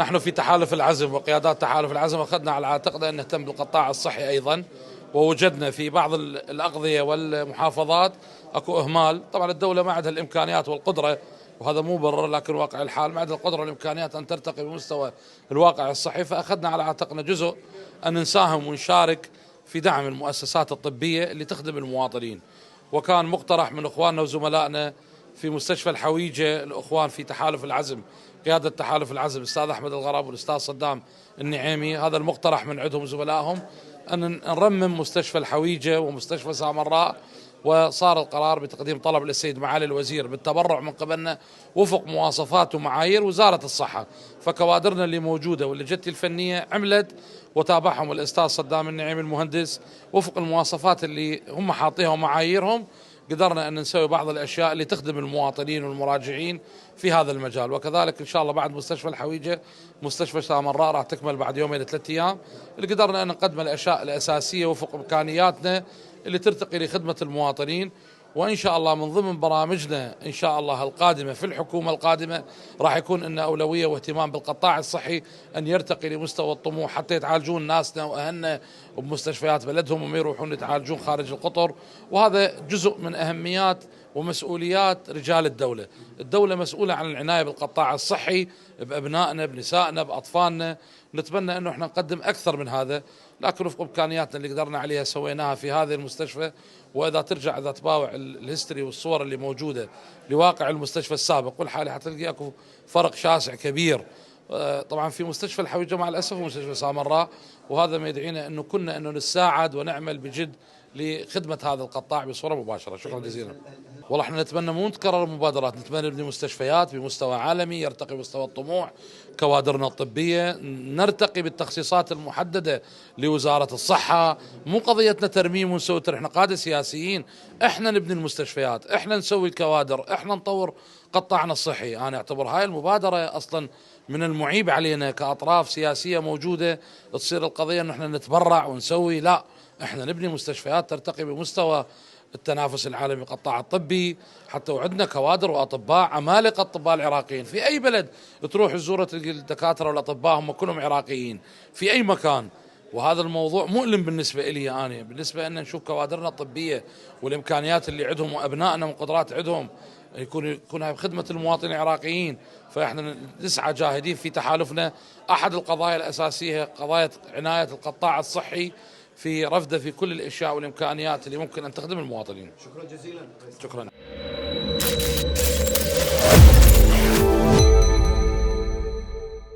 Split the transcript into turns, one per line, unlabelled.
نحن في تحالف العزم وقيادات تحالف العزم أخذنا على عاتقنا أن نهتم بالقطاع الصحي أيضا، ووجدنا في بعض الأقضية والمحافظات أكو إهمال. طبعا الدولة ما عندها الإمكانيات والقدرة، وهذا مو مبرر، لكن واقع الحال ما عندها القدرة والإمكانيات أن ترتقي بمستوى الواقع الصحي، فأخذنا على عاتقنا جزء أن نساهم ونشارك في دعم المؤسسات الطبية اللي تخدم المواطنين. وكان مقترح من إخواننا وزملائنا في مستشفى الحويجة، الأخوان في تحالف العزم، قيادة تحالف العزم الأستاذ أحمد الغراب والأستاذ صدام النعيمي، هذا المقترح من عندهم زملائهم أن نرمم مستشفى الحويجة ومستشفى سامراء. وصار القرار بتقديم طلب للسيد معالي الوزير بالتبرع من قبلنا وفق مواصفات ومعايير وزارة الصحة. فكوادرنا اللي موجودة واللي جت الفنية عملت، وتابعهم الأستاذ صدام النعيمي المهندس وفق المواصفات اللي هم حاطيها ومعاييرهم. قدرنا أن نسوي بعض الأشياء اللي تخدم المواطنين والمراجعين في هذا المجال. وكذلك إن شاء الله بعد مستشفى الحويجة مستشفى سامراء راح تكمل بعد يومين ل3 أيام، اللي قدرنا أن نقدم الأشياء الأساسية وفق إمكانياتنا اللي ترتقي لخدمة المواطنين. وإن شاء الله من ضمن برامجنا إن شاء الله القادمة في الحكومة القادمة راح يكون لنا أولوية واهتمام بالقطاع الصحي أن يرتقي لمستوى الطموح، حتى يتعالجون ناسنا وأهلنا بمستشفيات بلدهم وما يروحون يتعالجون خارج القطر. وهذا جزء من أهميات ومسؤوليات رجال الدولة. الدولة مسؤولة عن العناية بالقطاع الصحي بأبنائنا بنسائنا بأطفالنا. نتمنى أنه احنا نقدم أكثر من هذا، لكن وفق إمكانياتنا اللي قدرنا عليها سويناها في هذه المستشفى. وإذا ترجع إذا تباوع الهيستوري والصور اللي موجودة لواقع المستشفى السابق والحالي حتلقى اكو فرق شاسع كبير. طبعا في مستشفى الحويجة مع الأسف ومستشفى سامراء، وهذا ما يدعينا أنه كنا أنه نساعد ونعمل بجد لخدمة هذا القطاع بصورة مباشرة. شكرا جزيلا. والله احنا نتمنى مو تكرر المبادرات، نتمنى نبني مستشفيات بمستوى عالمي يرتقي مستوى الطموح، كوادرنا الطبية نرتقي بالتخصيصات المحددة لوزارة الصحة. مو قضيتنا ترميم ونسوي احنا قادة سياسيين، احنا نبني المستشفيات، احنا نسوي الكوادر، احنا نطور قطاعنا الصحي. انا اعتبر هاي المبادرة اصلا من المعيب علينا كأطراف سياسية موجودة تصير القضية انه احنا نتبرع ونسوي، لا، احنا نبني مستشفيات ترتقي بمستوى التنافس العالمي بالقطاع الطبي، حتى وعندنا كوادر واطباء عمالقه الطباء العراقيين في اي بلد تروح تزور تلقى الدكاتره والاطباء هم كلهم عراقيين في اي مكان. وهذا الموضوع مؤلم بالنسبه لي، انا بالنسبه ان نشوف كوادرنا الطبيه والامكانيات اللي عندهم وابنائنا من قدرات عندهم يكون بخدمه المواطنين العراقيين. فاحنا نسعى جاهدين في تحالفنا. احد القضايا الاساسيه قضايا عنايه القطاع الصحي في رفده في كل الاشياء والامكانيات اللي ممكن ان تخدم المواطنين.
شكرا جزيلا.
شكرا.